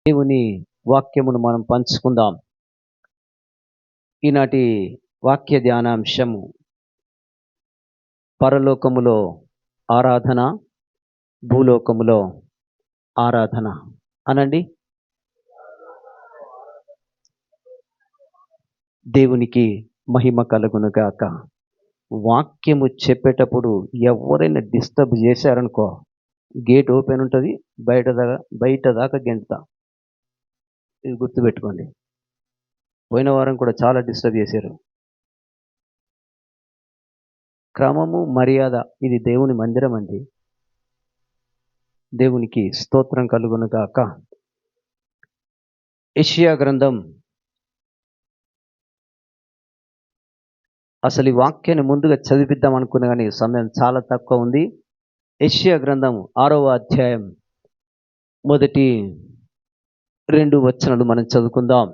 దేవుని వాక్యమును మనం పంచుకుందాం. ఈనాటి వాక్య ధ్యానాంశము పరలోకములో ఆరాధన, భూలోకములో ఆరాధన అనండి. దేవునికి మహిమ కలుగునుగాక. వాక్యము చెప్పేటప్పుడు ఎవరైనా డిస్టర్బ్ చేశారనుకో, గేట్ ఓపెన్ ఉంటుంది, బయట దాకా గెంటుతా. ఇది గుర్తుపెట్టుకోండి. పోయిన వారం కూడా చాలా డిస్టర్బ్ చేశారు. క్రమము, మర్యాద, ఇది దేవుని మందిరం అండి. దేవునికి స్తోత్రం కలుగునుగాక. యెషయా గ్రంథం, అసలు ఈ వాక్యాన్ని ముందుగా చదివిద్దాం అనుకున్నా కానీ సమయం చాలా తక్కువ ఉంది. యెషయా గ్రంథం 6వ అధ్యాయం మొదటి 2 వచనాలు మనం చదువుకుందాం.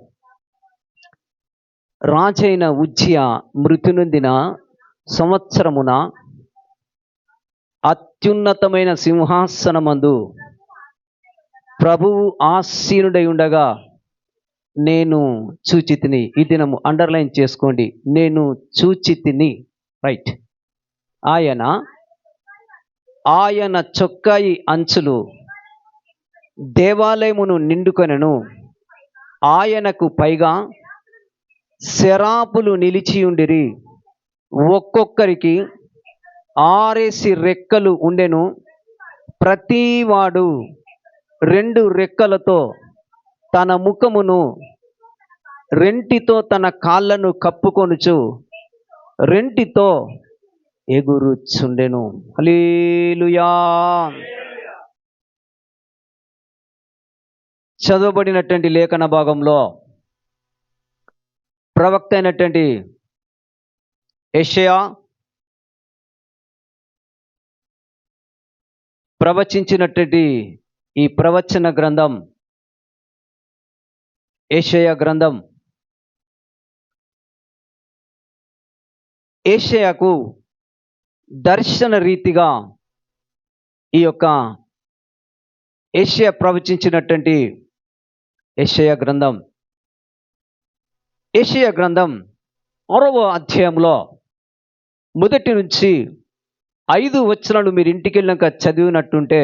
రాజైన ఉజ్జియా మృతి నొందిన సంవత్సరమున అత్యున్నతమైన సింహాసనమందు ప్రభువు ఆసీనుడై ఉండగా నేను చూచితిని. ఈ దినము అండర్లైన్ చేసుకోండి, నేను చూచితిని. రైట్. ఆయన చొక్కాయి అంచులు దేవాలయమును నిండుకొనెను. ఆయనకు పైగా శరాపులు నిలిచియుండిరి. ఒక్కొక్కరికి 6 రెక్కలు ఉండెను. ప్రతివాడు 2 రెక్కలతో తన ముఖమును, రెంటితో తన కాళ్ళను కప్పుకొనుచు రెంటితో ఎగురుచుండెను. హల్లెలూయా. చదవబడినటువంటి లేఖన భాగంలో ప్రవక్త అయినటువంటి యెషయా ప్రవచించినటువంటి ఈ ప్రవచన గ్రంథం, యెషయా గ్రంథం, యెషయాకు దర్శన రీతిగా ఈ యొక్క యెషయా ప్రవచించినటువంటి యెషయా గ్రంథం 6వ అధ్యాయంలో మొదటి నుంచి 5 వచనాలు మీరు ఇంటికి వెళ్ళాక చదివినట్టుంటే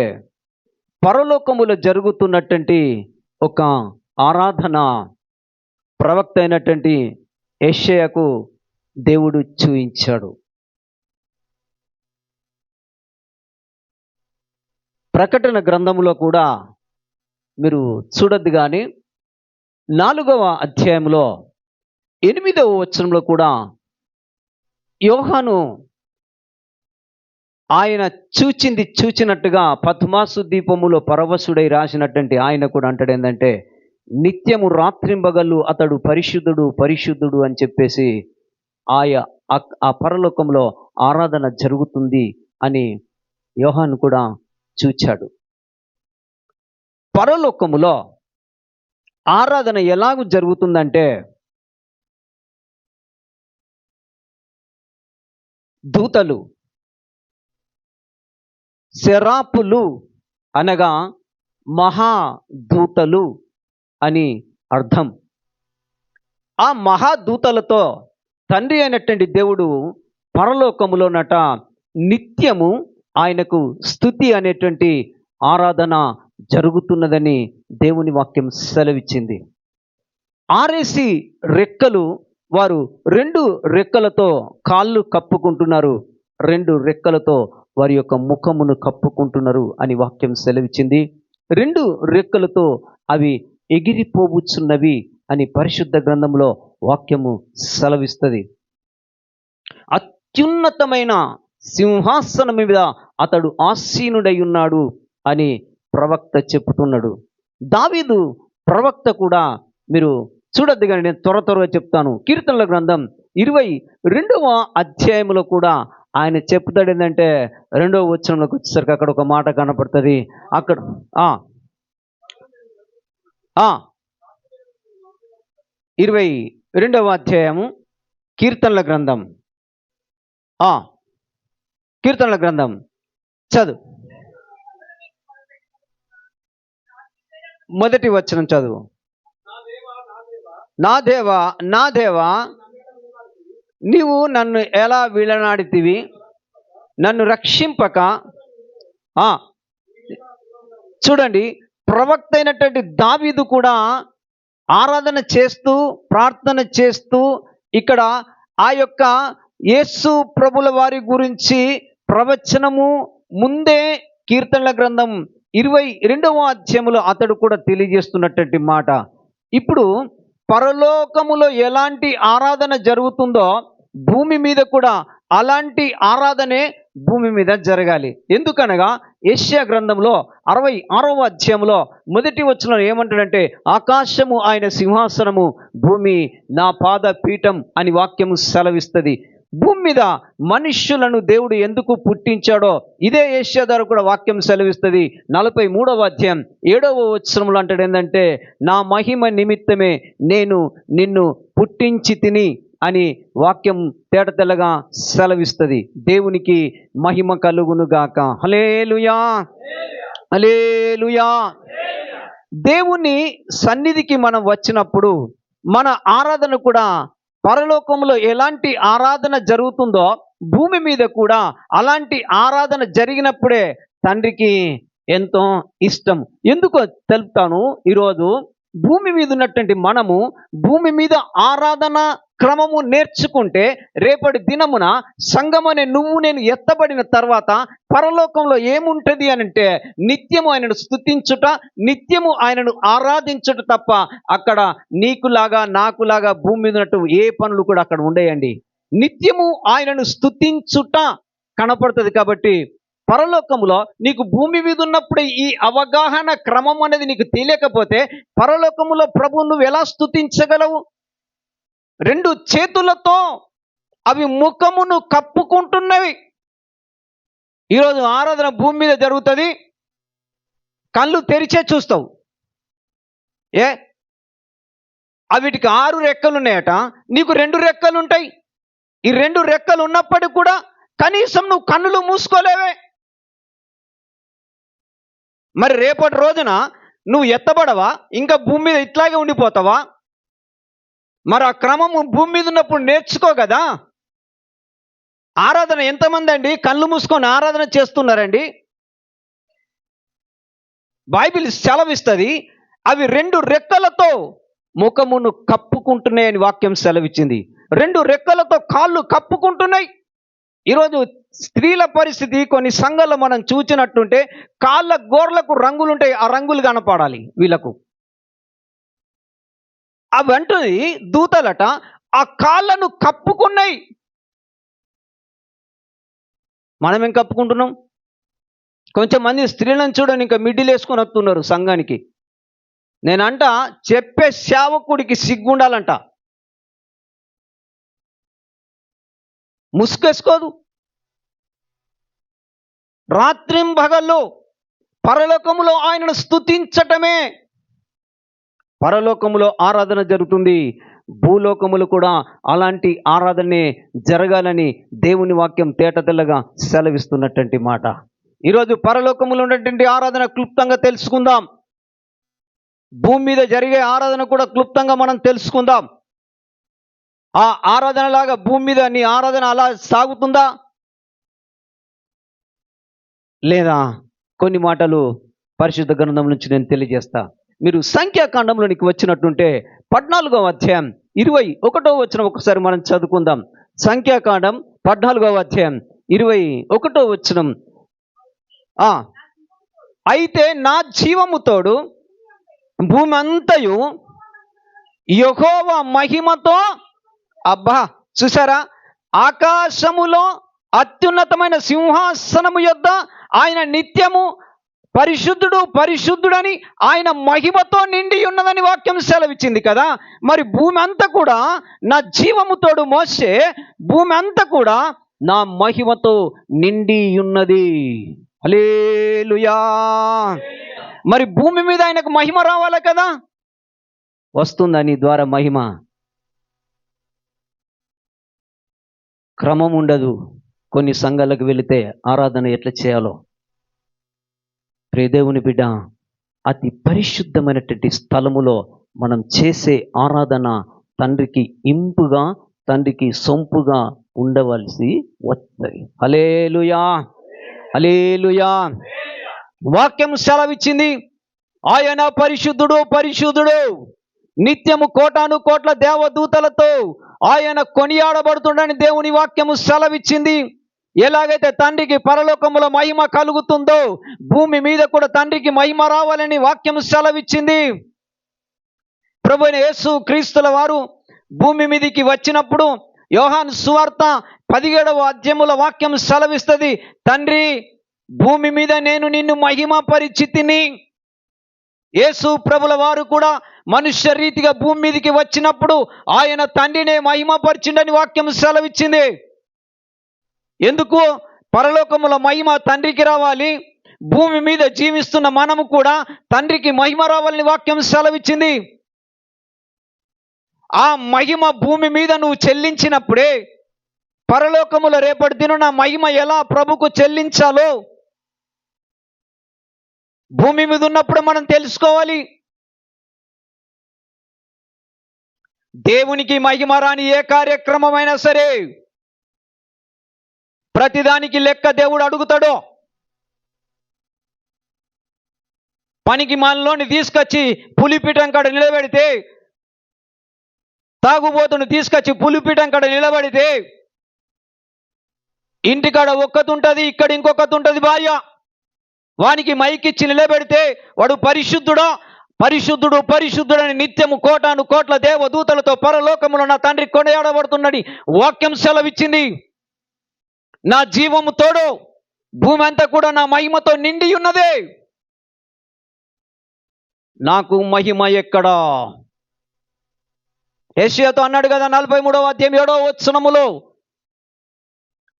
పరలోకములో జరుగుతున్నటువంటి ఒక ఆరాధన ప్రవక్త అయినటువంటి యెషయాకు దేవుడు చూయించాడు. ప్రకటన గ్రంథంలో కూడా మీరు చూడద్దు కానీ 4వ అధ్యాయంలో 8వ వచనంలో కూడా యోహాను ఆయన చూచినట్టుగా పద్మాసు దీపములో పరవశుడై రాసినటువంటి ఆయన కూడా అంటాడు ఏంటంటే, నిత్యము రాత్రింబగళ్ళు అతడు పరిశుద్ధుడు పరిశుద్ధుడు అని చెప్పేసి ఆ పరలోకంలో ఆరాధన జరుగుతుంది అని యోహాను కూడా చూచాడు. పరలోకములో ఆరాధన ఎలాగూ జరుగుతుందంటే, దూతలు, శరాపులు అనగా మహాదూతలు అని అర్థం. ఆ మహాదూతలతో తండ్రి అయినటువంటి దేవుడు పరలోకములోనట నిత్యము ఆయనకు స్తుతి అనేటువంటి ఆరాధన జరుగుతున్నదని దేవుని వాక్యం సెలవిచ్చింది. 6 రెక్కలు, వారు 2 రెక్కలతో కాళ్ళు కప్పుకుంటున్నారు, 2 రెక్కలతో వారి యొక్క ముఖమును కప్పుకుంటున్నారు అని వాక్యం సెలవిచ్చింది. 2 రెక్కలతో అవి ఎగిరిపోవచ్చున్నవి అని పరిశుద్ధ గ్రంథంలో వాక్యము సెలవిస్తుంది. అత్యున్నతమైన సింహాసనం మీద అతడు ఆసీనుడై ఉన్నాడు అని ప్రవక్త చెప్తున్నాడు. దావీదు ప్రవక్త కూడా మీరు చూడద్దు కానీ నేను త్వరగా చెప్తాను. కీర్తనల గ్రంథం 22వ అధ్యాయంలో కూడా ఆయన చెప్తాడు ఏంటంటే, 2వ వచనంలోకి వచ్చేసరికి అక్కడ ఒక మాట కనపడుతుంది. అక్కడ 22వ అధ్యాయము కీర్తనల గ్రంథం చదువు. మొదటి వచనం చదువు. నా దేవా, నా దేవా, నీవు నన్ను ఎలా విడనాడితివి, నన్ను రక్షింపక. చూడండి, ప్రవక్త అయినటువంటి దావీదు కూడా ఆరాధన చేస్తూ ప్రార్థన చేస్తూ ఇక్కడ ఆ యొక్క యేసు ప్రభుల వారి గురించి ప్రవచనము ముందే కీర్తనల గ్రంథం 22వ అధ్యాయములో అతడు కూడా తెలియజేస్తున్నటువంటి మాట. ఇప్పుడు పరలోకములో ఎలాంటి ఆరాధన జరుగుతుందో భూమి మీద కూడా అలాంటి ఆరాధనే భూమి మీద జరగాలి. ఎందుకనగా యెషయా గ్రంథంలో 66వ అధ్యాయంలో మొదటి వచనం ఏమంటాడంటే, ఆకాశము ఆయన సింహాసనము, భూమి నా పాద పీఠం అని వాక్యము సెలవిస్తుంది. భూమి మీద మనుష్యులను దేవుడు ఎందుకు పుట్టించాడో ఇదే యెషయా ద్వారా కూడా వాక్యం సెలవిస్తుంది. 43వ అధ్యాయం 7వ వచనంలో అంటాడు ఏంటంటే, నా మహిమ నిమిత్తమే నేను నిన్ను పుట్టించి తిని అని వాక్యం తేటతెల్లగా సెలవిస్తుంది. దేవునికి మహిమ కలుగును గాక. హల్లెలూయా, హల్లెలూయా. దేవుని సన్నిధికి మనం వచ్చినప్పుడు మన ఆరాధన కూడా పరలోకంలో ఎలాంటి ఆరాధన జరుగుతుందో భూమి మీద కూడా అలాంటి ఆరాధన జరిగినప్పుడే తండ్రికి ఎంతో ఇష్టం. ఎందుకో తెలుపుతాను. ఈరోజు భూమి మీద ఉన్నటువంటి మనము భూమి మీద ఆరాధన క్రమము నేర్చుకుంటే రేపటి దినమున సంఘమనే నువ్వు నేను ఎత్తబడిన తర్వాత పరలోకంలో ఏముంటుంది అని అంటే, నిత్యము ఆయనను స్తుతించుట, నిత్యము ఆయనను ఆరాధించుట తప్ప అక్కడ నీకులాగా నాకులాగా భూమి మీద ఉన్నట్టు ఏ పనులు కూడా అక్కడ ఉండేయండి. నిత్యము ఆయనను స్తుతించుట కనపడుతుంది. కాబట్టి పరలోకములో నీకు భూమి మీద ఉన్నప్పుడు ఈ అవగాహన క్రమం అనేది నీకు తెలియకపోతే పరలోకములో ప్రభువు నువ్వు ఎలా స్తుతించగలవు? 2 చేతులతో అవి ముఖమును కప్పుకుంటున్నవి. ఈరోజు ఆరాధన భూమి మీద జరుగుతుంది, కళ్ళు తెరిచే చూస్తావు. అవిటికి 6 రెక్కలు ఉన్నాయట, నీకు 2 రెక్కలు ఉంటాయి. ఈ 2 రెక్కలు ఉన్నప్పటికీ కూడా కనీసం నువ్వు కన్నులు మూసుకోలేవే. మరి రేపటి రోజున నువ్వు ఎత్తబడవా? ఇంకా భూమి మీద ఇట్లాగే ఉండిపోతావా? మరి ఆ క్రమము భూమి మీద ఉన్నప్పుడు నేర్చుకో కదా. ఆరాధన ఎంతమంది అండి కళ్ళు మూసుకొని ఆరాధన చేస్తున్నారండి? బైబిల్ సెలవిస్తుంది, అవి 2 రెక్కలతో ముఖమును కప్పుకుంటున్నాయని వాక్యం సెలవిచ్చింది. 2 రెక్కలతో కాళ్ళు కప్పుకుంటున్నాయి. ఈరోజు స్త్రీల పరిస్థితి కొన్ని సంఘాల్లో మనం చూచినట్టుంటే కాళ్ళ గోర్లకు రంగులుంటాయి, ఆ రంగులు కనపడాలి వీళ్ళకు. అవి అంటుంది దూతలట ఆ కాళ్ళను కప్పుకున్నాయి. మనం ఏం కప్పుకుంటున్నాం? కొంచెం మంది స్త్రీలను చూడని ఇంకా మిడ్డీలు వేసుకొని వస్తున్నారు సంఘానికి. నేనంట చెప్పే సేవకుడికి సిగ్గుండాలంట. ముసుకేసుకోదు. రాత్రింబగళ్ళు పరలోకములో ఆయనను స్తుతించటమే. పరలోకములో ఆరాధన జరుగుతుంది, భూలోకములు కూడా అలాంటి ఆరాధనే జరగాలని దేవుని వాక్యం తేటతెల్లగా సెలవిస్తున్నటువంటి మాట. ఈరోజు పరలోకములో ఉన్నటువంటి ఆరాధన క్లుప్తంగా తెలుసుకుందాం. భూమి మీద జరిగే ఆరాధన కూడా క్లుప్తంగా మనం తెలుసుకుందాం. ఆ ఆరాధన లాగా భూమి మీద నీ ఆరాధన అలా సాగుతుందా లేదా? కొన్ని మాటలు పరిశుద్ధ గ్రంథం నుంచి నేను తెలియజేస్తా. మీరు సంఖ్యాకాండంలోనికి వచ్చినట్టుంటే 14వ అధ్యాయం 21వ వచనం ఒకసారి మనం చదువుకుందాం. సంఖ్యాకాండం 14వ అధ్యాయం 21వ వచనం. అయితే నా జీవము తోడు భూమి అంతయు యెహోవా మహిమతో. అబ్బా, చూసారా? ఆకాశములో అత్యున్నతమైన సింహాసనము యొద్ద ఆయన నిత్యము పరిశుద్ధుడు పరిశుద్ధుడని ఆయన మహిమతో నిండి ఉన్నదని వాక్యం సెలవిచ్చింది కదా. మరి భూమి అంతా కూడా నా జీవముతోడు మోసే, భూమి అంతా కూడా నా మహిమతో నిండి ఉన్నది. హల్లెలూయా. మరి భూమి మీద ఆయనకు మహిమ రావాలి కదా. వస్తుందా నీ ద్వారా మహిమ? క్రమం ఉండదు. కొన్ని సంఘాలకు వెళితే ఆరాధన ఎట్లా చేయాలో. ప్రియదేవుని బిడ్డ, అతి పరిశుద్ధమైనటువంటి స్థలములో మనం చేసే ఆరాధన తండ్రికి ఇంపుగా, తండ్రికి సొంపుగా ఉండవలసి వస్తుంది. హల్లెలూయా, హల్లెలూయా. వాక్యం సెలవిచ్చింది, ఆయన పరిశుద్ధుడు, పరిశుద్ధుడు, నిత్యము కోటాను కోట్ల దేవదూతలతో ఆయన కొనియాడబడుతుండని దేవుని వాక్యము సెలవిచ్చింది. ఎలాగైతే తండ్రికి పరలోకములో మహిమ కలుగుతుందో భూమి మీద కూడా తండ్రికి మహిమ రావాలని వాక్యం సెలవిచ్చింది. ప్రభువైన యేసు క్రీస్తుల వారు భూమి మీదకి వచ్చినప్పుడు యోహాను సువార్త 17వ అధ్యాయముల వాక్యం సెలవిస్తుంది, తండ్రి భూమి మీద నేను నిన్ను మహిమ పరిచితిని. యేసు ప్రభుల వారు కూడా మనుష్య రీతిగా భూమి మీదకి వచ్చినప్పుడు ఆయన తండ్రినే మహిమపరిచిండని వాక్యం సెలవిచ్చింది. ఎందుకు? పరలోకముల మహిమ తండ్రికి రావాలి, భూమి మీద జీవిస్తున్న మనము కూడా తండ్రికి మహిమ రావాలని వాక్యం సెలవిచ్చింది. ఆ మహిమ భూమి మీద నువ్వు చెల్లించినప్పుడే పరలోకముల రేపటి దినున మహిమ ఎలా ప్రభుకు చెల్లించాలో భూమి మీద ఉన్నప్పుడు మనం తెలుసుకోవాలి. దేవునికి మహిమ రాని ఏ కార్యక్రమమైనా సరే ప్రతిదానికి లెక్క దేవుడు అడుగుతాడు. పనికి మనలోని తీసుకొచ్చి పులిపీఠం కాడ నిలబెడితే, తాగుబోతును తీసుకొచ్చి పులిపీఠం కాడ నిలబడితే ఇంటికాడ ఒక్కతుంటది, ఇక్కడ ఇంకొకతుంటది భార్య. వానికి మైకిచ్చి నిలబెడితే వాడు పరిశుద్ధుడా, పరిశుద్ధుడు, పరిశుద్ధుడని నిత్యము కోటాను కోట్ల దేవదూతలతో పరలోకములో నా తండ్రి కొనియాడబడుతున్నది వాక్యం సెలవిచ్చింది. నా జీవము తోడు భూమి అంతా కూడా నా మహిమతో నిండి ఉన్నదే. నాకు మహిమ ఎక్కడా? యెషయాతో అన్నాడు కదా 43వ అధ్యాయం 7వ వచనములో,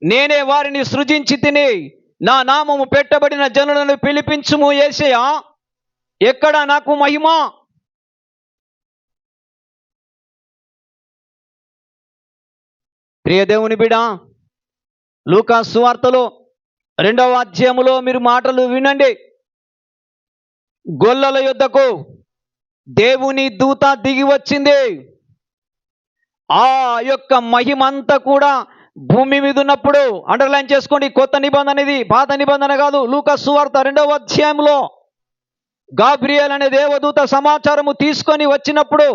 నేనే వారిని సృజించి తిని నా నామము పెట్టబడిన జనులను పిలిపించుము. యెషయా, ఎక్కడ నాకు మహిమ? ప్రియ దేవుని బిడ్డ, లూకా సువార్తలో 2వ అధ్యాయములో మీరు మాటలు వినండి. గొల్లల యొద్దకు దేవుని దూత దిగి వచ్చింది. ఆ యొక్క మహిమ అంతా కూడా భూమి మీద ఉన్నప్పుడు, అండర్లైన్ చేసుకోండి, కొత్త నిబంధన ఇది, పాత నిబంధన కాదు. లూకా సువార్త 2వ అధ్యాయంలో గాబ్రియేల్ అనే దేవదూత సమాచారము తీసుకొని వచ్చినప్పుడు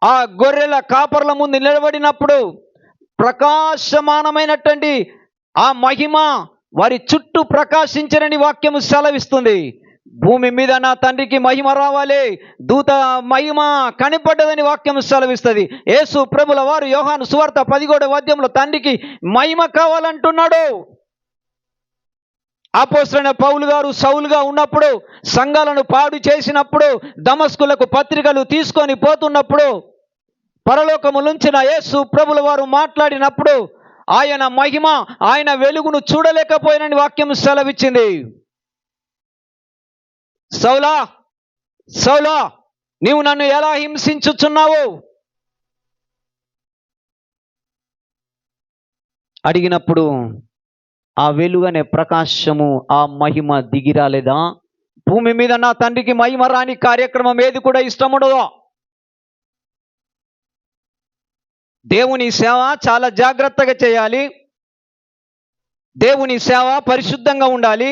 ఆ గొర్రెల కాపర్ల ముందు నిలబడినప్పుడు ప్రకాశమానమైనటువంటి ఆ మహిమ వారి చుట్టూ ప్రకాశించరని వాక్యము సెలవిస్తుంది. భూమి మీద నా తండ్రికి మహిమ రావాలి, దూత మహిమ కనిపడ్డదని వాక్యం సెలవిస్తుంది. యేసు ప్రభుల వారు యోహాను సువార్త 17వ అధ్యాయంలో తండ్రికి మహిమ కావాలంటున్నాడు. అపోస్తలుడైన పౌలు గారు సౌలుగా ఉన్నప్పుడు, సంఘాలను పాడు చేసినప్పుడు, దమస్కులకు పత్రికలు తీసుకొని పోతున్నప్పుడు పరలోకములుంచిన యేసు ప్రభుల వారు మాట్లాడినప్పుడు ఆయన మహిమ, ఆయన వెలుగును చూడలేకపోయినని వాక్యం సెలవిచ్చింది. సౌలా, సౌలా, నీవు నన్ను ఎలా హింసించుచున్నావు అడిగినప్పుడు ఆ వెలుగనే ప్రకాశము, ఆ మహిమ దిగిరాలేదా? భూమి మీద నా తండ్రికి మహిమ రాని కార్యక్రమం ఏది కూడా ఇష్టముండదు. దేవుని సేవ చాలా జాగ్రత్తగా చేయాలి. దేవుని సేవ పరిశుద్ధంగా ఉండాలి.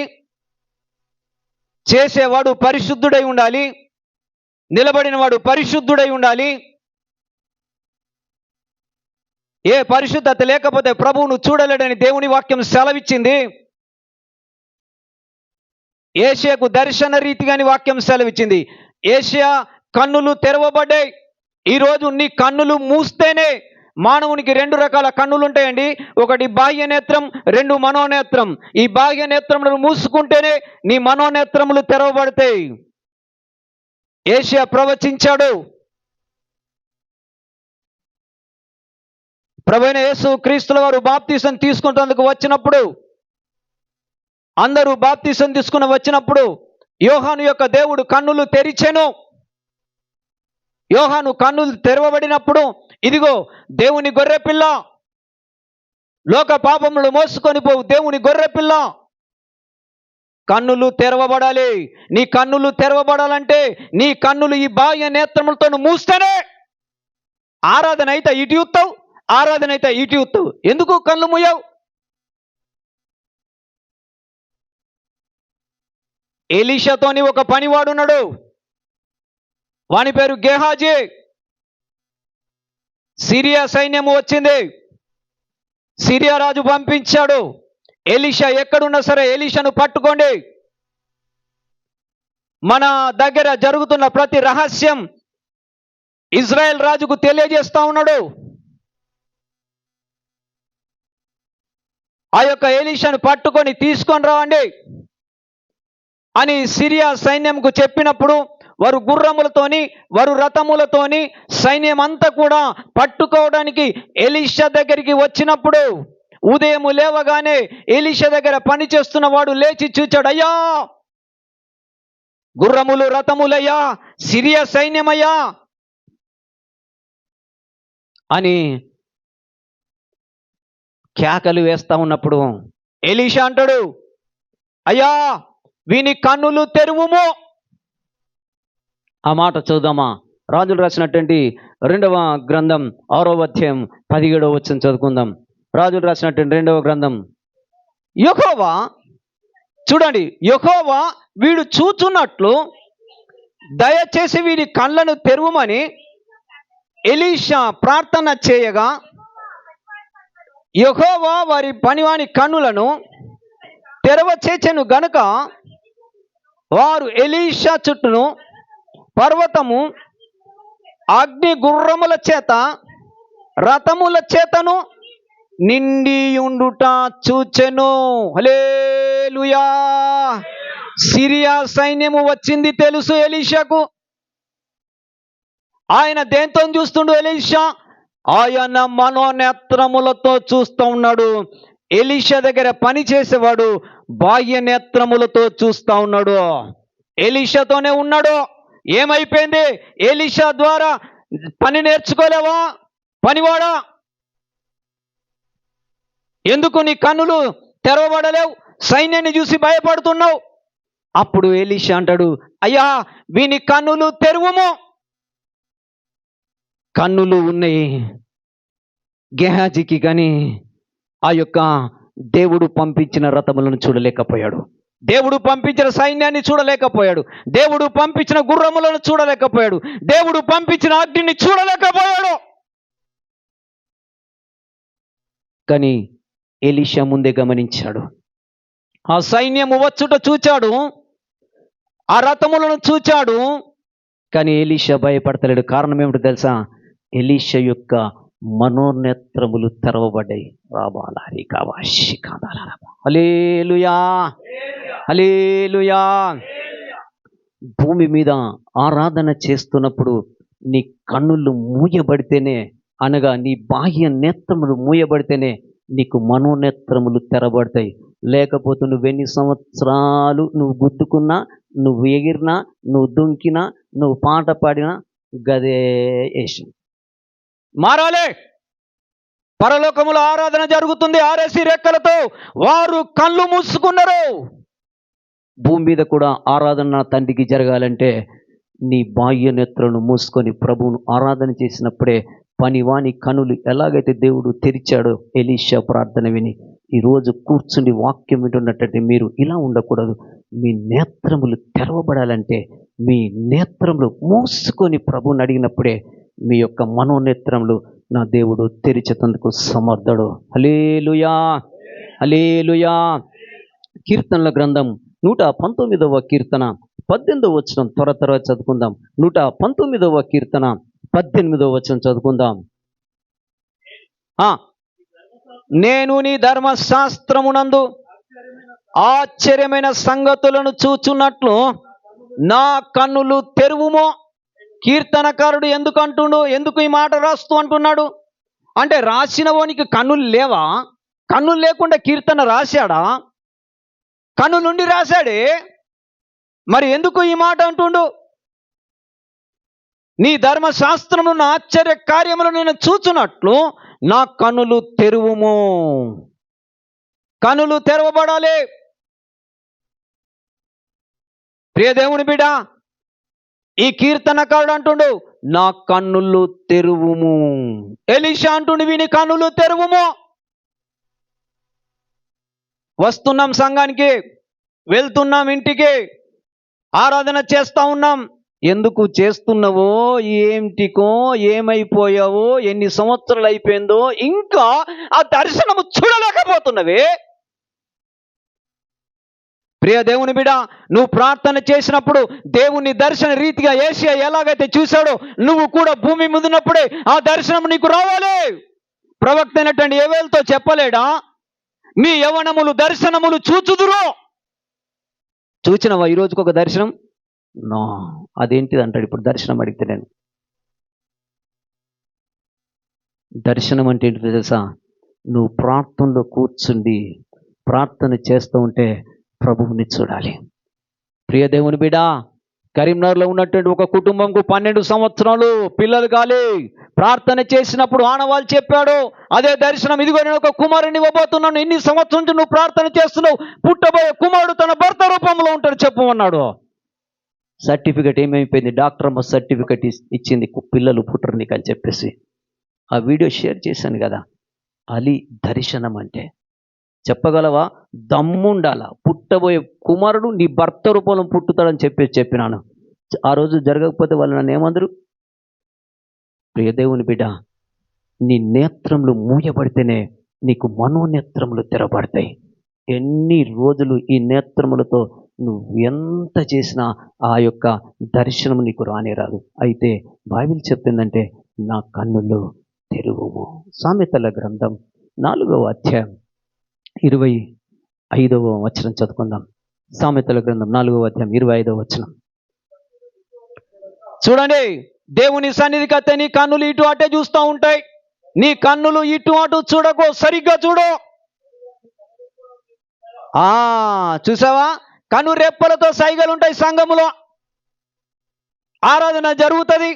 చేసేవాడు పరిశుద్ధుడై ఉండాలి. నిలబడిన వాడు పరిశుద్ధుడై ఉండాలి. ఏ పరిశుద్ధత లేకపోతే ప్రభువును చూడలేడని దేవుని వాక్యం సెలవిచ్చింది. యేషయాకు దర్శన రీతిగాని వాక్యం సెలవిచ్చింది. యేషయా కన్నులు తెరవబడ్డాయి. ఈరోజు నీ కన్నులు మూస్తేనే, మానవునికి 2 రకాల కన్నులు ఉంటాయండి. ఒకటి బాహ్య నేత్రం, 2 మనోనేత్రం. ఈ బాహ్య నేత్రములను మూసుకుంటేనే నీ మనోనేత్రములు తెరవబడతాయి. యేషయా ప్రవచించాడు. ప్రభువైన యేసు క్రీస్తుల వారు బాప్తీసం తీసుకునేందుకు వచ్చినప్పుడు, అందరూ బాప్తీసం తీసుకుని వచ్చినప్పుడు యోహాను యొక్క దేవుడు కన్నులు తెరిచెను. యోహాను కన్నులు తెరవబడినప్పుడు, ఇదిగో దేవుని గొర్రెపిల్ల, లోక పాపములు మోసుకొని పోవు దేవుని గొర్రెపిల్ల, కన్నులు తెరవబడాలి. నీ కన్నులు తెరవబడాలంటే నీ కన్నులు ఈ బాహ్య నేత్రములతో నువ్వు మూస్తేనే ఆరాధన అయితే ఇటు చూస్తావు, ఆరాధన అయితే ఇటు చూస్తావు. ఎందుకు కళ్ళు మూయవు? ఎలీషాతోని ఒక పనివాడున్నాడు, వాని పేరు గేహాజీ. సిరియా సైన్యము వచ్చింది, సిరియా రాజు పంపించాడు, ఎలీషా ఎక్కడున్నా సరే ఎలీషాను పట్టుకోండి, మన దగ్గర జరుగుతున్న ప్రతి రహస్యం ఇజ్రాయెల్ రాజుకు తెలియజేస్తా ఉన్నాడు. ఆ యొక్క ఎలీషాను పట్టుకొని తీసుకొని రావండి అని సిరియా సైన్యంకు చెప్పినప్పుడు వారు గుర్రములతోని వారు రథములతోని సైన్యం అంతా కూడా పట్టుకోవడానికి ఎలీషా దగ్గరికి వచ్చినప్పుడు ఉదయం లేవగానే ఎలీషా దగ్గర పని చేస్తున్న వాడు లేచి చూచాడు, అయ్యా గుర్రములు రథములయ్యా, సిరియా సైన్యమయ్యా అని కేకలు వేస్తా ఉన్నప్పుడు ఎలీషా అంటాడు, అయ్యా వీని కన్నులు తెరువుము. ఆ మాట చూద్దామా? రాజులు రాసినటువంటి 2వ గ్రంథం 6వ అధ్యాయం 17వ వచనం చదువుకుందాం. రాజులు రాసినటువంటి 2వ గ్రంథం. యెహోవా చూడండి, యెహోవా వీడు చూచున్నట్లు దయచేసి వీడి కళ్ళను తెరువమని ఎలీషా ప్రార్థన చేయగా యెహోవా వారి పనివాని కన్నులను తెరవచేచెను గనుక వారు ఎలీషా చుట్టూను పర్వతము అగ్ని గుర్రముల చేత రథముల చేతను నిండి ఉండుట చూచెను. హల్లెలూయా. సిరియా సైన్యము వచ్చింది తెలుసు ఎలీషాకు. ఆయన దేంతో చూస్తుండు ఎలీషా? ఆయన మనోనేత్రములతో చూస్తూ ఉన్నాడు. ఎలీషా దగ్గర పని చేసేవాడు బాహ్య నేత్రములతో చూస్తూ ఉన్నాడు. ఎలీషాతోనే ఉన్నాడు. ఏమైపోయింది? ఎలీషా ద్వారా పని నేర్చుకోలేవా పనివాడా? ఎందుకు నీ కన్నులు తెరవబడలేవు? సైన్యాన్ని చూసి భయపడుతున్నావు. అప్పుడు ఎలీషా అంటాడు, అయ్యా వీని కన్నులు తెరువుము. కన్నులు ఉన్నాయి గెహాజీకి, కానీ ఆ యొక్క దేవుడు పంపించిన రథములను చూడలేకపోయాడు, దేవుడు పంపించిన సైన్యాన్ని చూడలేకపోయాడు, దేవుడు పంపించిన గుర్రములను చూడలేకపోయాడు, దేవుడు పంపించిన అగ్నిని చూడలేకపోయాడు. కానీ ఎలీషా ముందే గమనించాడు. ఆ సైన్యము వచ్చుట చూచాడు, ఆ రథములను చూచాడు, కానీ ఎలీషా భయపడతలేడు. కారణం ఏమిటో తెలుసా? ఎలీషా యొక్క మనోనేత్రములు తెరవబడ్డాయి. రాబాలారి కావాషి కాదాల. హల్లెలూయా, హల్లెలూయా. భూమి మీద ఆరాధన చేస్తున్నప్పుడు నీ కన్నులు మూయబడితేనే, అనగా నీ బాహ్య నేత్రములు మూయబడితేనే నీకు మనోనేత్రములు తెరబడతాయి. లేకపోతే నువ్వెన్ని సంవత్సరాలు నువ్వు గుద్దుకున్నా, నువ్వు ఎగిరినా, నువ్వు దుంకినా, నువ్వు పాట పాడినా గదే వేషం. మారాలే. పరలోకములో ఆరాధన జరుగుతుంది ఆరేసి రెక్కలతో. వారు కళ్ళు మూసుకున్నారు. భూమి మీద కూడా ఆరాధన తండ్రికి జరగాలంటే నీ బాహ్య నేత్రను మూసుకొని ప్రభువును ఆరాధన చేసినప్పుడే పనివాని కనులు ఎలాగైతే దేవుడు తెరిచాడో ఎలీషా ప్రార్థన విని ఈరోజు కూర్చుని వాక్యం వింటున్నట్టు మీరు ఇలా ఉండకూడదు. మీ నేత్రములు తెరవబడాలంటే మీ నేత్రములు మూసుకొని ప్రభువుని అడిగినప్పుడే మీ యొక్క మనోనేత్రములు నా దేవుడు తెరిచేందుకు సమర్థుడు. హల్లెలూయా, హల్లెలూయా. కీర్తనల గ్రంథం 119వ కీర్తన 18వ వచనం త్వర చదువుకుందాం. 119వ కీర్తన 18వ వచనం చదువుకుందాం. నేను నీ ధర్మశాస్త్రమునందు ఆశ్చర్యమైన సంగతులను చూచున్నట్లు నా కన్నులు తెరువుమో. కీర్తనకారుడు ఎందుకు అంటుండు? ఎందుకు ఈ మాట రాస్తూ అంటున్నాడు అంటే, రాసిన వానికి కన్నులు లేవా? కన్నులు లేకుండా కీర్తన రాశాడా? కన్నులుండి రాశాడే. మరి ఎందుకు ఈ మాట అంటుండు? నీ ధర్మశాస్త్రము నా ఆశ్చర్య కార్యములు నేను చూచున్నట్లు నా కన్నులు తెరువుము. కన్నులు తెరవబడాలి. ప్రియ దేవుని బిడ్డ, ఈ కీర్తనకారుడు అంటుండు, నా కన్నులు తెరువుము. ఎలీషా అంటుండు, వీని కన్నులు తెరువుము. వస్తున్నాం సంఘానికి, వెళ్తున్నాం ఇంటికి, ఆరాధన చేస్తా ఉన్నాం. ఎందుకు చేస్తున్నావో, ఏంటికో, ఏమైపోయావో, ఎన్ని సంవత్సరాలు అయిపోయిందో, ఇంకా ఆ దర్శనము చూడలేకపోతున్నవే. ప్రియ దేవుని బిడ్డ, నువ్వు ప్రార్థన చేసినప్పుడు దేవుని దర్శన రీతిగా యేషయా ఎలాగైతే చూశాడో, నువ్వు కూడా భూమి మీద ఉన్నప్పుడే ఆ దర్శనం నీకు రావాలి. ప్రవక్త అయినటువంటి యోవేలుతో చెప్పలేడా, మీ యవ్వనములు దర్శనములు చూచుదురు. చూచినవా ఈరోజుకు ఒక దర్శనం? నో. అదేంటిది అంటాడు ఇప్పుడు దర్శనం అడిగితే నేను. దర్శనం అంటే ఏంటో తెలుసా? నువ్వు ప్రార్థనలో కూర్చుండి ప్రార్థన చేస్తూ ఉంటే ప్రభువుని చూడాలి. ప్రియ దేవుని బిడ్డ, కరీంనగర్లో ఉన్నటువంటి ఒక కుటుంబంకు 12 సంవత్సరాలు పిల్లలు కాలి ప్రార్థన చేసినప్పుడు ఆనవాళ్ళు చెప్పాడు, అదే దర్శనం. ఇదిగో నేను ఒక కుమారుని ఇవ్వబోతున్నాను, ఇన్ని సంవత్సరం నుంచి నువ్వు ప్రార్థన చేస్తున్నావు, పుట్టబోయే కుమారుడు తన భర్త రూపంలో ఉంటాడు చెప్పమన్నాడు. సర్టిఫికెట్ ఏమైపోయింది? డాక్టర్ అమ్మ సర్టిఫికెట్ ఇచ్చింది, పిల్లలు పుట్టరు నీకు అని చెప్పేసి. ఆ వీడియో షేర్ చేశాను కదా. అది దర్శనం అంటే. చెప్పగలవా? దమ్ముండాల. పుట్టబోయే కుమారుడు నీ భర్త రూపంలో పుట్టుతాడని చెప్పినాను. ఆ రోజు జరగకపోతే వాళ్ళు నన్ను ఏమందరు? ప్రియ దేవుని బిడ్డ, నీ నేత్రములు మూయబడితేనే నీకు మనోనేత్రములు తెరబడతాయి. ఎన్ని రోజులు ఈ నేత్రములతో నువ్వు ఎంత చేసినా ఆ యొక్క దర్శనం నీకు రానేరాదు. అయితే బైబిల్ చెప్పిందంటే, నా కన్నులు తెరువుము. సామెతల గ్రంథం 4వ అధ్యాయం 25వ వచనం చదువుకుందాం. సామెతల గ్రంథం 4వ అధ్యాయం 25వ వచనం చూడండి. దేవుని సన్నిధికి వస్తే నీ కన్నులు ఇటు అటే చూస్తూ ఉంటాయి. నీ కన్నులు ఇటు అటు చూడకో, సరిగ్గా చూడు. చూసావా? కను రెప్పలతో సైగలు ఉంటాయి. సంఘములో ఆరాధన జరుగుతుంది,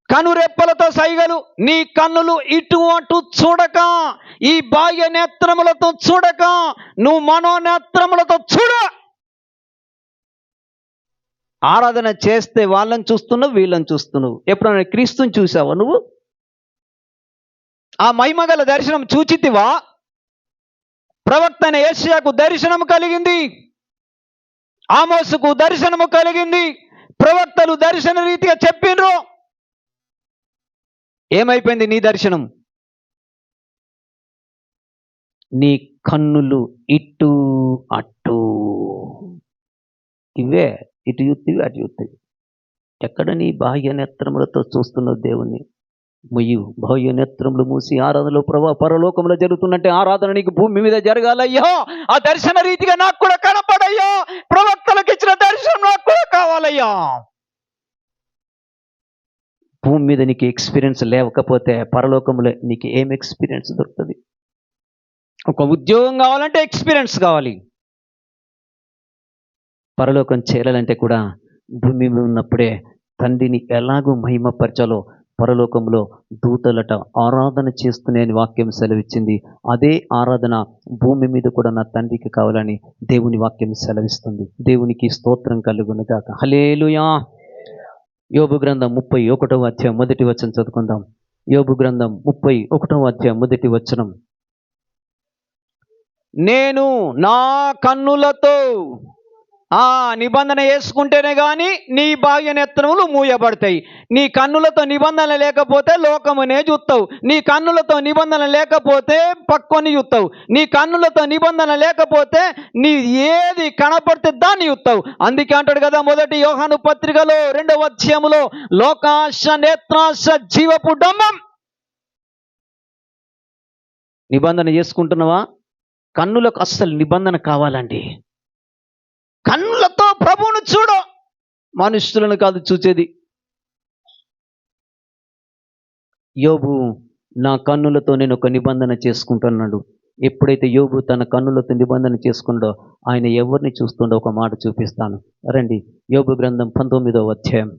కనురెప్పలతో సైగలు. నీ కన్నులు ఇటు అటు చూడక, ఈ బాహ్య నేత్రములతో చూడక, నువ్వు మనోనేత్రములతో చూడ. ఆరాధన చేస్తే వాళ్ళని చూస్తున్నావు, వీళ్ళని చూస్తున్నావు. ఎప్పుడైనా క్రీస్తుని చూసావా నువ్వు? ఆ మహిమగల దర్శనం చూచితివా? ప్రవక్త అయిన యేషయాకు దర్శనం కలిగింది, ఆమోసుకు దర్శనము కలిగింది, ప్రవక్తలు దర్శన రీతిగా చెప్పిండ్రు. ఏమైపోయింది నీ దర్శనం? నీ కన్నులు ఇటు అటు, ఇవే ఇటు యుత్తివి అటు యుత్తివి. ఎక్కడ నీ బాహ్య నేత్రములతో చూస్తున్నావు దేవుణ్ణి? ముయ్యు. బాహ్య నేత్రములు మూసి ఆరాధనలో ప్రభా పరలోకంలో జరుగుతున్నట్టే ఆరాధన నీకు భూమి మీద జరగాలయ్యా. ఆ దర్శన రీతిగా నాకు కూడా కనపడయ్యా. ప్రవక్తలకు ఇచ్చిన దర్శనం నాకు కూడా కావాలయ్యా. భూమి మీద నీకు ఎక్స్పీరియన్స్ లేకపోతే పరలోకంలో నీకు ఏం ఎక్స్పీరియన్స్ దొరుకుతుంది? ఒక ఉద్యోగం కావాలంటే ఎక్స్పీరియన్స్ కావాలి. పరలోకం చేరాలంటే కూడా భూమి మీద ఉన్నప్పుడే తండ్రిని ఎలాగూ మహిమపరచాలో పరలోకంలో దూతలట ఆరాధన చేస్తూనే అని వాక్యం సెలవిచ్చింది. అదే ఆరాధన భూమి మీద కూడా నా తండ్రికి కావాలని దేవుని వాక్యం సెలవిస్తుంది. దేవునికి స్తోత్రం కలుగునుగాక. హల్లెలూయా. యోబు గ్రంథం 31వ అధ్యాయం 1వ వచనం చదువుకుందాం. యోబు గ్రంథం 31వ అధ్యాయం 1వ వచనం. నేను నా కన్నులతో నిబంధన వేసుకుంటేనే కానీ నీ బాహ్య నేత్రములు మూయబడతాయి. నీ కన్నులతో నిబంధన లేకపోతే లోకమునే చూస్తావు. నీ కన్నులతో నిబంధన లేకపోతే పక్కని చూస్తావు. నీ కన్నులతో నిబంధన లేకపోతే నీ ఏది కనపడితే దాన్ని చూస్తావు. అందుకే అంటాడు కదా, 1 యోహాను పత్రికలో 2వ అధ్యాయములో, లోకాశ నేత్రాశ జీవపు డంబం. నిబంధన చేసుకుంటున్నావా? కన్నులకు అస్సలు నిబంధన కావాలండి. కన్నులతో ప్రభువును చూడు, మనుషులను కాదు చూచేది. యోబు నా కన్నులతో నేను ఒక నిబంధన చేసుకుంటున్నాడు. ఎప్పుడైతే యోబు తన కన్నులతో నిబంధన చేసుకున్నాడో ఆయన ఎవరిని చూస్తుండో ఒక మాట చూపిస్తాను రండి. యోబు గ్రంథం 19వ అధ్యాయం,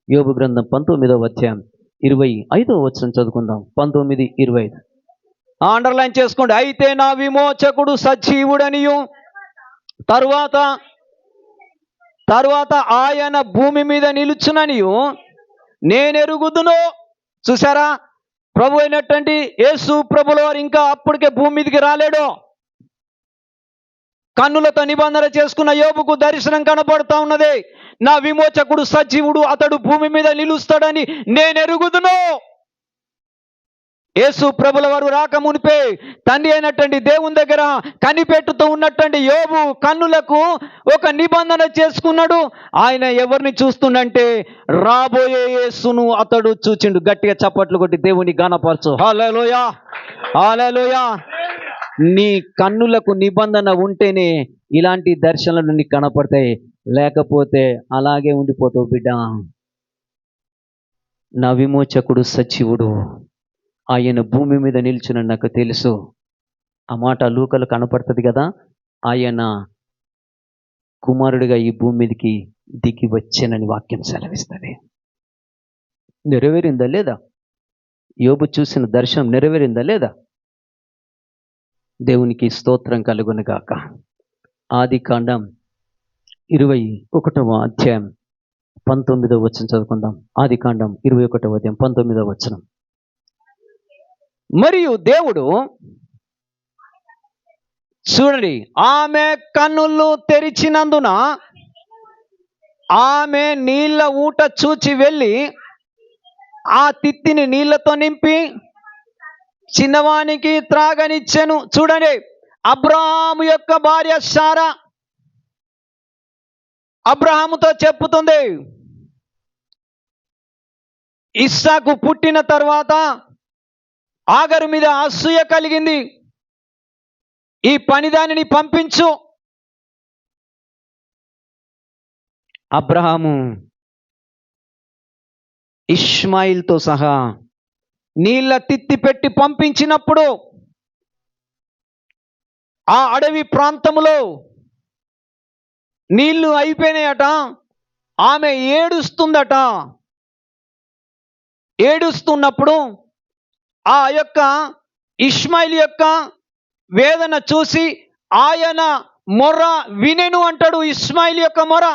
యోబు గ్రంథం 19వ అధ్యాయం 25వ వచనం చదువుకుందాం. 19:25 అండర్లైన్ చేసుకోండి. అయితే నా విమోచకుడు సజీవుడనియు తరువాత తరువాత ఆయన భూమి మీద నిలుచుననియు నేనెరుగుదును. చూసారా, ప్రభు అయినటువంటి యేసు ప్రభుల వారు ఇంకా అప్పటికే భూమి మీదకి రాలేడు. కన్నులతో నిబంధన చేసుకున్న యోబుకు దర్శనం కనపడుతూ ఉన్నది. నా విమోచకుడు సజీవుడు, అతడు భూమి మీద నిలుస్తాడని నేనెరుగుదును. యేసు ప్రభుల వారు రాక మునిపే తండ్రి అయినటువంటి దేవుని దగ్గర కనిపెట్టుతూ ఉన్నటువంటి యోబు కన్నులకు ఒక నిబంధన చేసుకున్నాడు. ఆయన ఎవరిని చూస్తుండంటే రాబోయే యేసును అతడు చూచిండు. గట్టిగా చప్పట్లు కొట్టి దేవుని గణపరచు. హల్లెలూయా, హల్లెలూయా. నీ కన్నులకు నిబంధన ఉంటేనే ఇలాంటి దర్శనాలు నీకు కనపడతాయి, లేకపోతే అలాగే ఉండిపోతావు బిడ్డ. నా విమోచకుడు సజీవుడు, ఆయన భూమి మీద నిల్చునని నాకు తెలుసు. ఆ మాట లూకలు కనపడుతుంది కదా. ఆయన కుమారుడిగా ఈ భూమి మీదకి దిగి వచ్చానని వాక్యం సెలవిస్తుంది. నెరవేరిందా లేదా? యోబు చూసిన దర్శనం నెరవేరిందా లేదా? దేవునికి స్తోత్రం కలుగును గాక. ఆదికాండం 21వ అధ్యాయం 19వ వచనం చదువుకుందాం. ఆదికాండం 21వ అధ్యాయం 19వ వచనం. మరియు దేవుడు, చూడండి, ఆమె కన్నులు తెరిచినందున ఆమె నీళ్ళ ఊట చూచి వెళ్ళి ఆ తిత్తిని నీళ్లతో నింపి చిన్నవానికి త్రాగనిచ్చెను. చూడండి, అబ్రహాము యొక్క భార్య శారా అబ్రహాముతో చెప్పుతుంది, ఇస్సాకు పుట్టిన తర్వాత ఆగరు మీద అసూయ కలిగింది, ఈ పనిదానిని పంపించు. అబ్రహాము ఇష్మాయిల్తో సహా నీళ్ళ తిత్తి పెట్టి పంపించినప్పుడు ఆ అడవి ప్రాంతంలో నీళ్లు అయిపోయినాయట. ఆమె ఏడుస్తుందట. ఏడుస్తున్నప్పుడు ఆ యొక్క ఇష్మాయిల్ యొక్క వేదన చూసి ఆయన మొర్ర వినెను అంటాడు. ఇష్మాయిల్ యొక్క మొర్ర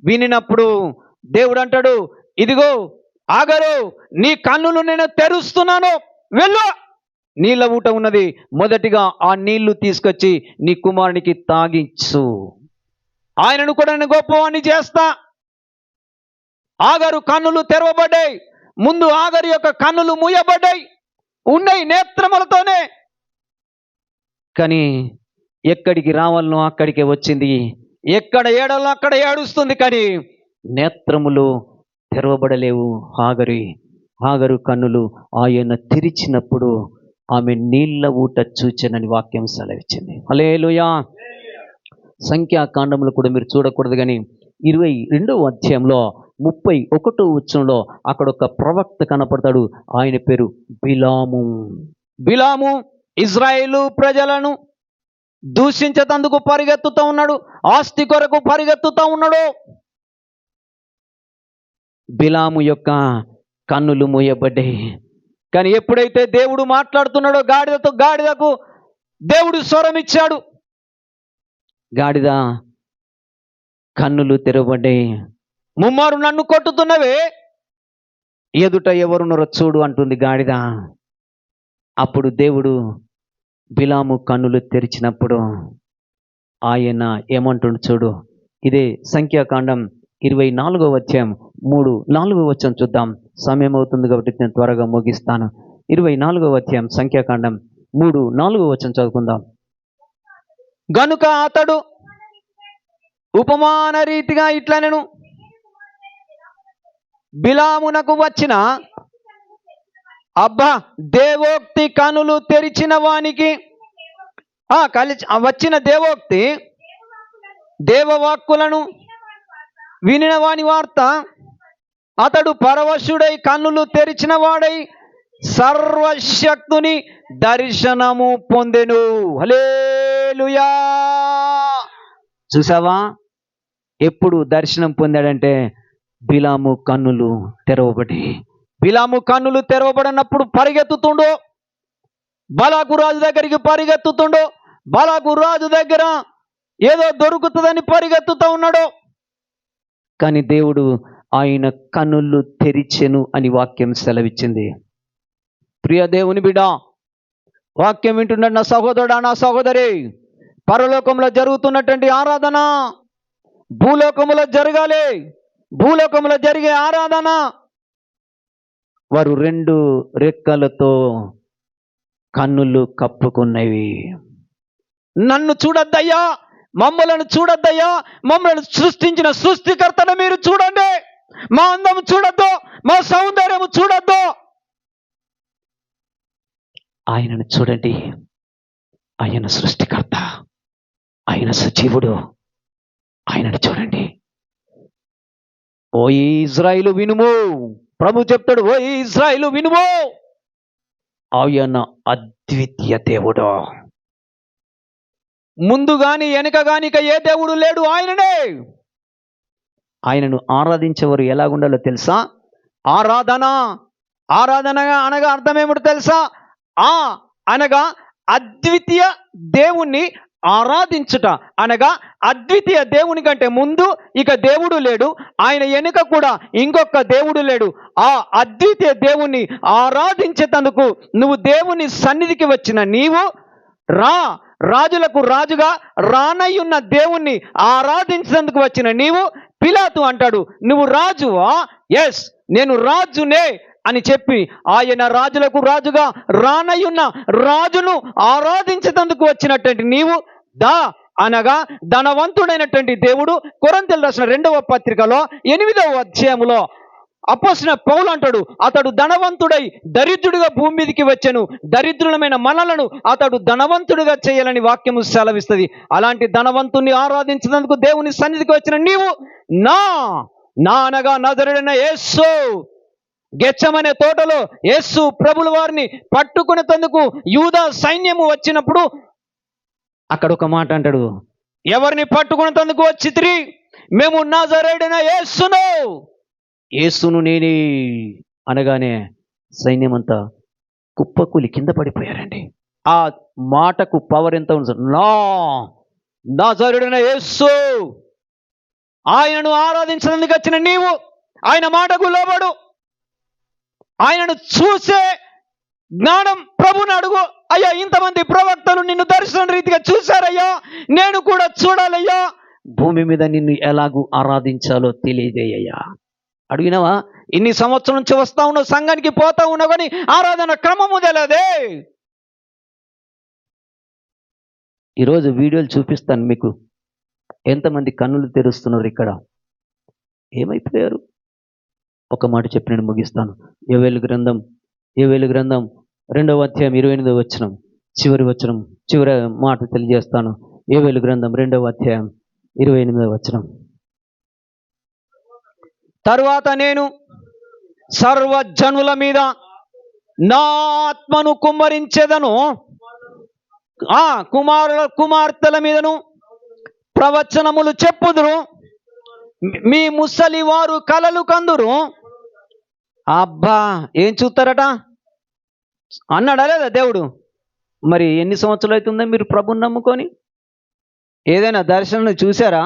వినినప్పుడు దేవుడు అంటాడు, ఇదిగో ఆగరు, నీ కన్నులు నేను తెరుస్తున్నాను, వెళ్ళు, నీళ్ళ ఊట ఉన్నది, మొదటిగా ఆ నీళ్లు తీసుకొచ్చి నీ కుమారునికి తాగించు, ఆయనను కూడా నేను గొప్పవాణ్ణి చేస్తా. ఆగరు కన్నులు తెరవబడ్డాయి. ముందు ఆగరు యొక్క కన్నులు మూయబడ్డాయి, ఉన్నాయి నేత్రములతోనే. కానీ ఎక్కడికి రావాలనో అక్కడికే వచ్చింది, ఎక్కడ ఏడాలో అక్కడ ఏడుస్తుంది, కానీ నేత్రములు తెరవబడలేవు. ఆగరు కన్నులు ఆయన తెరిచినప్పుడు ఆమె నీళ్ళ ఊట చూచెనని వాక్యం సెలవిచ్చింది. హల్లెలూయా. సంఖ్యాకాండంలో కూడా మీరు చూడకూడదు, కానీ 22వ అధ్యాయంలో 31వ వచనంలో అక్కడ ఒక ప్రవక్త కనపడతాడు. ఆయన పేరు బిలాము. బిలాము ఇజ్రాయేలు ప్రజలను దూషించేందుకు పరిగెత్తుతూ ఉన్నాడు, ఆస్తి కొరకు పరిగెత్తుతూ ఉన్నాడు. బిలాము యొక్క కన్నులు మూయబడ్డాయి. కానీ ఎప్పుడైతే దేవుడు మాట్లాడుతున్నాడో గాడిదకు దేవుడు స్వరం ఇచ్చాడు. గాడిద కన్నులు తెరవబడ్డాయి. ముమ్మారు నన్ను కొట్టుతున్నవే, ఎదుట ఎవరున్నారో చూడు అంటుంది గాడిద. అప్పుడు దేవుడు బిలాము కన్నులు తెరిచినప్పుడు ఆయన ఏమంటుండు చూడు. ఇదే సంఖ్యాకాండం 24వ అధ్యాయం 3-4వ వచనం చూద్దాం. సమయం అవుతుంది కాబట్టి నేను త్వరగా ముగిస్తాను. 24వ అధ్యాయం సంఖ్యాకాండం 3-4వ వచనం చదువుకుందాం. గనుక అతడు ఉపమాన రీతిగా ఇట్లనెను, బిలామునకు వచ్చిన దేవోక్తి కనులు తెరిచిన వానికి వచ్చిన దేవోక్తి దేవవాక్కులను వినిన వాని వార్త, అతడు పరవశుడై కన్నులు తెరిచిన వాడై సర్వశక్తుని దర్శనము పొందెను. హల్లెలూయా. చూసావా, ఎప్పుడు దర్శనం పొందాడంటే బిలాము కన్నులు తెరవబడి. బిలాము కన్నులు తెరవబడినప్పుడు పరిగెత్తుతుండో, బలాకు రాజు దగ్గరికి పరిగెత్తుతుండో, బలాకు రాజు దగ్గర ఏదో దొరుకుతుందని పరిగెత్తుతూ ఉన్నాడు. కానీ దేవుడు ఆయన కనులు తెరిచెను అని వాక్యం సెలవిచ్చింది. ప్రియ దేవుని బిడ్డ, వాక్యం వింటున్నాడు నా సహోదరుడా, నా సహోదరి, పరలోకంలో జరుగుతున్నటువంటి ఆరాధన భూలోకములో జరగాలి. భూలోకములో జరిగే ఆరాధన వారు 2 రెక్కలతో కన్నులు కప్పుకున్నవి. నన్ను చూడొద్దయ్యా, మమ్మలను చూడొద్దయ్యా, మమ్మల్ని సృష్టించిన సృష్టికర్తను మీరు చూడండి. మా అందం చూడొద్దు, మా సౌందర్యము చూడొద్దు, ఆయనను చూడండి. ఆయన సృష్టికర్త, ఆయన సజీవుడు, ఆయనను చూడండి. ఓ ఇజ్రాయిలు వినుము, ప్రభు చెప్తాడు, ఓ ఇజ్రాయిలు వినుము, ఆయన అద్వితీయ దేవుడు. ముందు గాని వెనక గాని ఇక ఏ దేవుడు లేడు, ఆయననే. ఆయనను ఆరాధించేవారు ఎలాగుండాలో తెలుసా? ఆరాధన అనగా అర్థం ఏమిటో తెలుసా? అనగా అద్వితీయ దేవుణ్ణి ఆరాధించుట అనగా అద్వితీయ దేవుని కంటే ముందు ఇక దేవుడు లేడు, ఆయన వెనుక కూడా ఇంకొక దేవుడు లేడు. ఆ అద్వితీయ దేవుణ్ణి ఆరాధించేందుకు నువ్వు దేవుని సన్నిధికి వచ్చిన నీవు రాజులకు రాజుగా రానయ్యున్న దేవుణ్ణి ఆరాధించేందుకు వచ్చిన నీవు, పిలాతు అంటాడు, నువ్వు రాజువా? ఎస్, నేను రాజునే అని చెప్పి ఆయన రాజులకు రాజుగా రానయ్యున్న రాజును ఆరాధించేందుకు వచ్చినటువంటి నీవు అనగా ధనవంతుడైనటువంటి దేవుడు. కొరింథీయులకు రాసిన 2వ పత్రికలో 8వ అధ్యాయములో అపోస్తలుడైన పౌలు అంటాడు, అతడు ధనవంతుడై దరిద్రుడిగా భూమి మీదకి వచ్చెను, దరిద్రులమైన మనలను అతడు ధనవంతుడిగా చేయాలని వాక్యము సెలవిస్తుంది. అలాంటి ధనవంతుణ్ణి ఆరాధించినందుకు దేవుని సన్నిధికి వచ్చిన నీవు నా అనగా నజరేయుడైన యేసు, గెత్సెమనే తోటలో యేసు ప్రభుల వారిని పట్టుకునేందుకు యూదా సైన్యము వచ్చినప్పుడు అక్కడ ఒక మాట అంటాడు, ఎవరిని పట్టుకునేందుకు వచ్చితిరి? మేము నజరేయుడైన యేసును నేనే అనగానే సైన్యమంతా కుప్పకూలి కింద పడిపోయారండి. ఆ మాటకు పవర్ ఎంత ఉంది? నజరేయుడైన యేసు, ఆయనను ఆరాధించడానికి వచ్చిన నీవు ఆయన మాటకు లోబడు. ఆయనను చూసే జ్ఞానం ప్రభుని అడుగు. అయ్యా, ఇంతమంది ప్రవక్తలు నిన్ను దర్శన రీతిగా చూశారయ్యా, నేను కూడా చూడాలయ్యా. భూమి మీద నిన్ను ఎలాగూ ఆరాధించాలో తెలియజేయ్యా. అడిగినావా? ఇన్ని సంవత్సరం నుంచి వస్తా ఉన్నావు, సంఘానికి పోతా ఉన్నావు, కానీ ఆరాధన క్రమము తెలియదే. ఈరోజు వీడియోలు చూపిస్తాను మీకు, ఎంతమంది కన్నులు తెరుస్తున్నారు ఇక్కడ, ఏమైపోయారు. ఒక మాట చెప్పి నేను ముగిస్తాను. యోవేలు గ్రంథం 2వ అధ్యాయం 28వ వచనం, చివరి మాట తెలియజేస్తాను. యోవేలు గ్రంథం 2వ అధ్యాయం 28వ వచనం. తరువాత నేను సర్వజనుల మీద నా ఆత్మను కుమ్మరించెదను, కుమార్తెల మీదను ప్రవచనములు చెప్పుదురు, మీ ముసలి వారు కలలు కందురు. అబ్బా, ఏం చూస్తారట అన్నాడా లేదా దేవుడు? మరి ఎన్ని సంవత్సరాలు అవుతుందో మీరు ప్రభుని నమ్ముకొని? ఏదైనా దర్శనం చూసారా?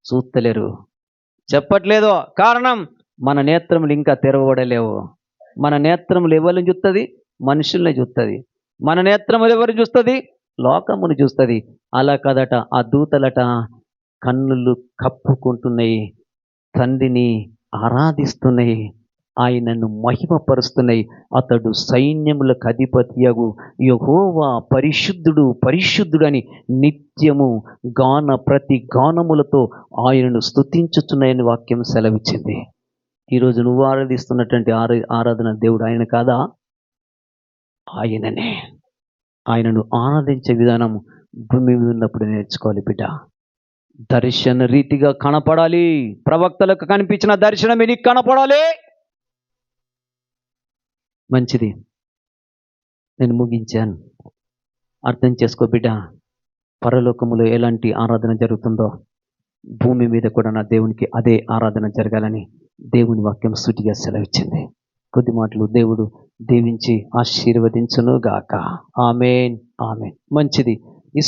చూస్తలేరు, చెప్పట్లేదు. కారణం, మన నేత్రములు ఇంకా తెరవబడలేవు. మన నేత్రములు ఎవరిని చూస్తుంది? మనుషుల్ని చూస్తుంది. మన నేత్రములు ఎవరు చూస్తుంది? లోకమును చూస్తుంది. అలా కదట, ఆ దూతలట కన్నులు కప్పుకుంటున్నాయి, తండ్రిని ఆరాధిస్తున్నాయి, ఆయనను మహిమపరుస్తున్నాయి. అతడు సైన్యములకు అధిపతియగు యెహోవా పరిశుద్ధుడు పరిశుద్ధుడు అని నిత్యము ప్రతి గానములతో ఆయనను స్తుతించుచున్నాయని వాక్యం సెలవిచ్చింది. ఈరోజు నువ్వు ఆరాధిస్తున్నటువంటి ఆరాధన దేవుడు ఆయన కాదా? ఆయననే. ఆయనను ఆరాధించే విధానం భూమి మీద ఉన్నప్పుడు నేర్చుకోవాలి బిడ్డ. దర్శన రీతిగా కనపడాలి. ప్రవక్తలకు కనిపించిన దర్శనం నీకు కనపడాలి. మంచిది, నేను ముగించాను. అర్థం చేసుకో బిడ్డ, పరలోకములో ఎలాంటి ఆరాధన జరుగుతుందో భూమి మీద కూడా నా దేవునికి అదే ఆరాధన జరగాలని దేవుని వాక్యం సూటిగా సెలవిచ్చింది. కొద్ది మాటలు దేవుడు దీవించి ఆశీర్వదించును గాక. ఆమేన్, ఆమేన్. మంచిది. ఈ